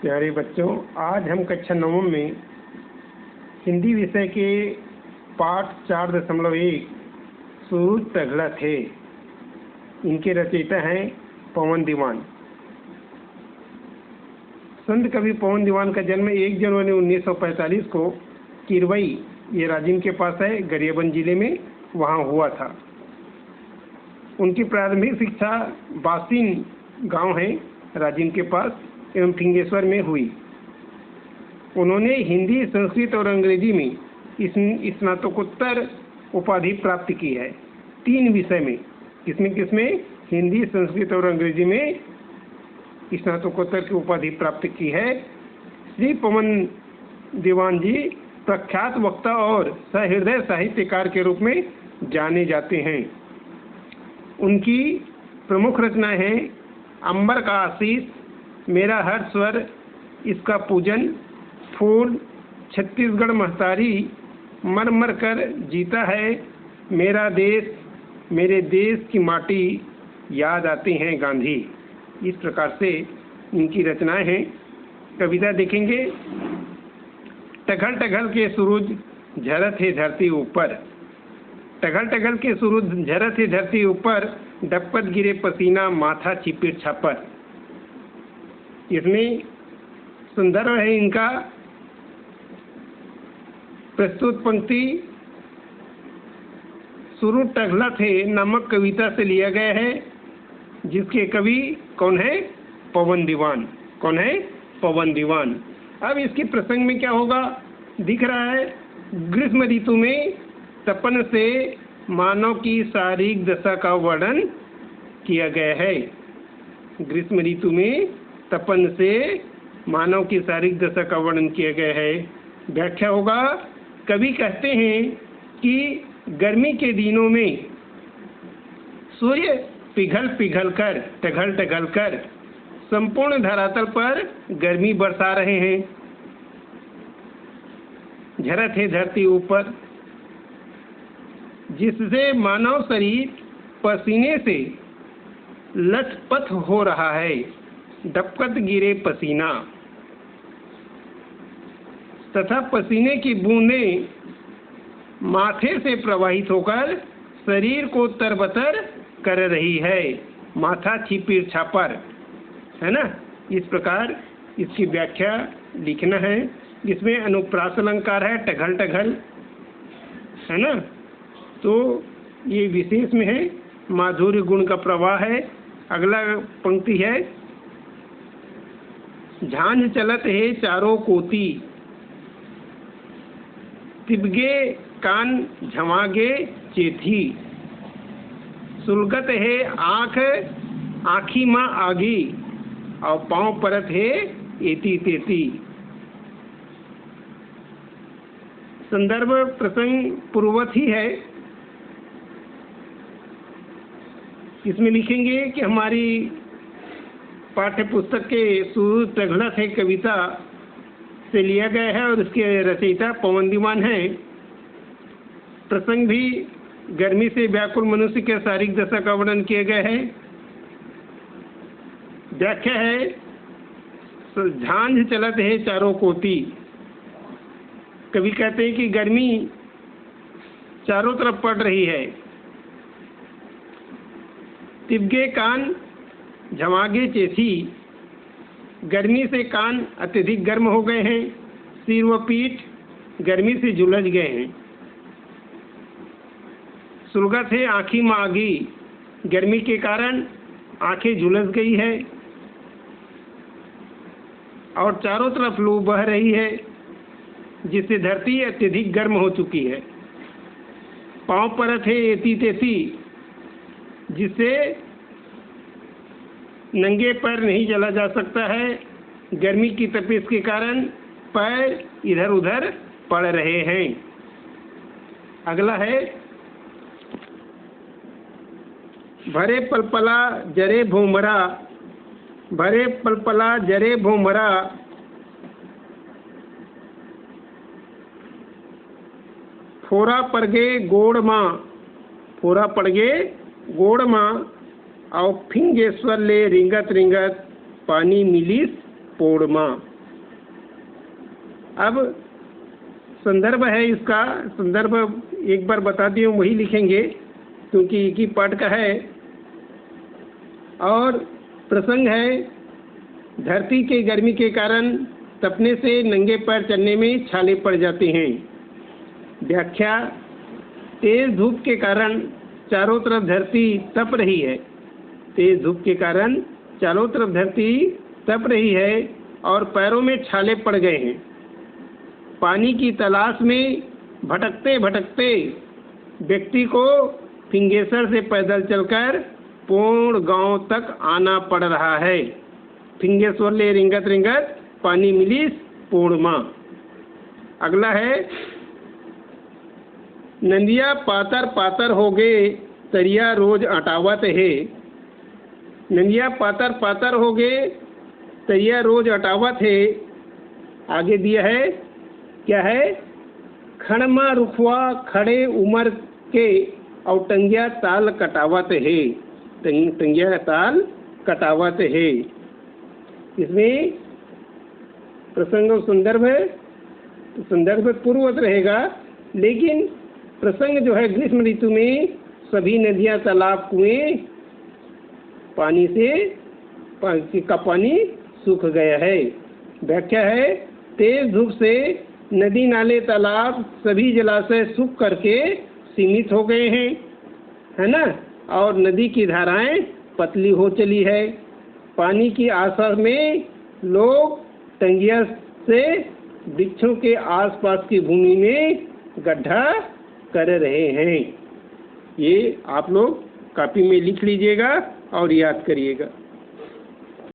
प्यारे बच्चों, आज हम कक्षा 9 में हिंदी विषय के पाठ 4.1 सूरज तगड़ा थे। इनके रचयिता हैं पवन दीवान। संत कवि पवन दीवान का जन्म 1 जनवरी 1945 को किरवई, ये राजिम के पास है, गरियाबंद जिले में, वहाँ हुआ था। उनकी प्रारंभिक शिक्षा बासिन गांव है राजिम के पास एवं फिंगेश्वर में हुई। उन्होंने हिंदी, संस्कृत और अंग्रेजी में स्नातकोत्तर उपाधि प्राप्त की है। 3 विषय में, किसमें हिंदी, संस्कृत और अंग्रेजी में स्नातकोत्तर की उपाधि प्राप्त की है। श्री पवन दीवान जी प्रख्यात वक्ता और सहृदय साहित्यकार के रूप में जाने जाते हैं। उनकी प्रमुख रचनाएं हैं अंबर का आशीष, मेरा हर स्वर, इसका पूजन, फूल, छत्तीसगढ़ महतारी, मर मर कर जीता है, मेरा देश, मेरे देश की माटी, याद आते हैं गांधी। इस प्रकार से इनकी रचनाएं हैं। कविता देखेंगे। टघल टघल के सूरज झरत है धरती ऊपर, टघल टघल के सूरज झरत है धरती ऊपर, डपट गिरे पसीना माथा छिपिर छापर। इसमें संदर्भ है इनका प्रस्तुत पंक्ति सूरज टघला थे नामक कविता से लिया गया है, जिसके कवि कौन है? पवन दीवान। कौन है? पवन दीवान। अब इसके प्रसंग में क्या होगा दिख रहा है। ग्रीष्म ऋतु में तपन से मानव की शारीरिक दशा का वर्णन किया गया है। ग्रीष्म ऋतु में तपन से मानव की शारीरिक दशा का वर्णन किया गया है। व्याख्या होगा। कवि कहते हैं कि गर्मी के दिनों में सूर्य पिघल पिघल कर, टघल टघल कर संपूर्ण धरातल पर गर्मी बरसा रहे हैं। झरत है धरती ऊपर, जिससे मानव शरीर पसीने से लथपथ हो रहा है। डपकत गिरे पसीना तथा पसीने की बूंदें माथे से प्रवाहित होकर शरीर को तरबतर कर रही है। माथा छिपिर छापर, है ना। इस प्रकार इसकी व्याख्या लिखना है। इसमें अनुप्रास अलंकार है, टघल टघल, है ना। तो ये विशेष में है, माधुर्य गुण का प्रवाह है। अगला पंक्ति है झांझ चलत है चारों कोती, तिबगे कान झमागे चेथी, सुलगत है आँख आँखी माँ आगी, और पाँव परत है एती तेती। संदर्भ प्रसंग पूर्ववत ही है। इसमें लिखेंगे कि हमारी पाठ्य पुस्तक के सूरज तगड़ा थे कविता से लिया गया है और इसके रचयिता पवन दीवान हैं। प्रसंग भी गर्मी से व्याकुल मनुष्य के शारीरिक दशा का वर्णन किया गया है। व्याख्या है झांझ चलत है चारों कोती। कवि कहते हैं कि गर्मी चारों तरफ पड़ रही है। तिबगे कान झमागे चेथी, गर्मी से कान अत्यधिक गर्म हो गए हैं। सिर व पीठ गर्मी से झुलस गए हैं। सुलगत है आँखी में आगी, गर्मी के कारण आंखें झुलस गई है। और चारों तरफ लू बह रही है, जिससे धरती अत्यधिक गर्म हो चुकी है। पांव परत है एती तेती, जिससे नंगे पैर नहीं चला जा सकता है। गर्मी की तपिश के कारण पैर इधर उधर पड़ रहे हैं। अगला है भरे पलपला जरे भूमरा, भरे पलपला जरे भूमरा, फोरा पड़गे गोड़ माँ, फोरा पड़गे गोड़ माँ, और फिंगेश्वर ले रिंगत रिंगत पानी मिलीस पोड़ माँ। अब संदर्भ है, इसका संदर्भ एक बार बता दिए, वही लिखेंगे क्योंकि एक ही पाठ का है। और प्रसंग है, धरती के गर्मी के कारण तपने से नंगे पैर चलने में छाले पड़ जाते हैं। व्याख्या, तेज धूप के कारण चारों तरफ धरती तप रही है। तेज धूप के कारण चारों तरफ धरती तप रही है और पैरों में छाले पड़ गए हैं। पानी की तलाश में भटकते भटकते व्यक्ति को फिंगेश्वर से पैदल चलकर पूर्ण गांव तक आना पड़ रहा है। फिंगेश्वर ले रिंगत रिंगत पानी मिली पूर्णमा। अगला है, नंदिया पातर पातर हो गए तरिया रोज अटावत है। नंदिया पातर पातर हो गए तरिया रोज अटावत है। आगे दिया है, क्या है, खड़मा रुखवा खड़े उमर के और टंगिया ताल कटावत है। टंगिया ताल कटावत है। इसमें प्रसंग और संदर्भ है, तो संदर्भ पूर्ववत रहेगा, लेकिन प्रसंग जो है ग्रीष्म ऋतु में सभी नदियां तालाब कुएं पानी का पानी सूख गया है। व्याख्या है, तेज धूप से नदी नाले तालाब सभी जलाशय सूख करके सीमित हो गए हैं, है ना, और नदी की धाराएं पतली हो चली है। पानी की आशा में लोग टंगिया से वृक्षों के आसपास की भूमि में गड्ढा कर रहे हैं। ये आप लोग कॉपी में लिख लीजिएगा और याद करिएगा।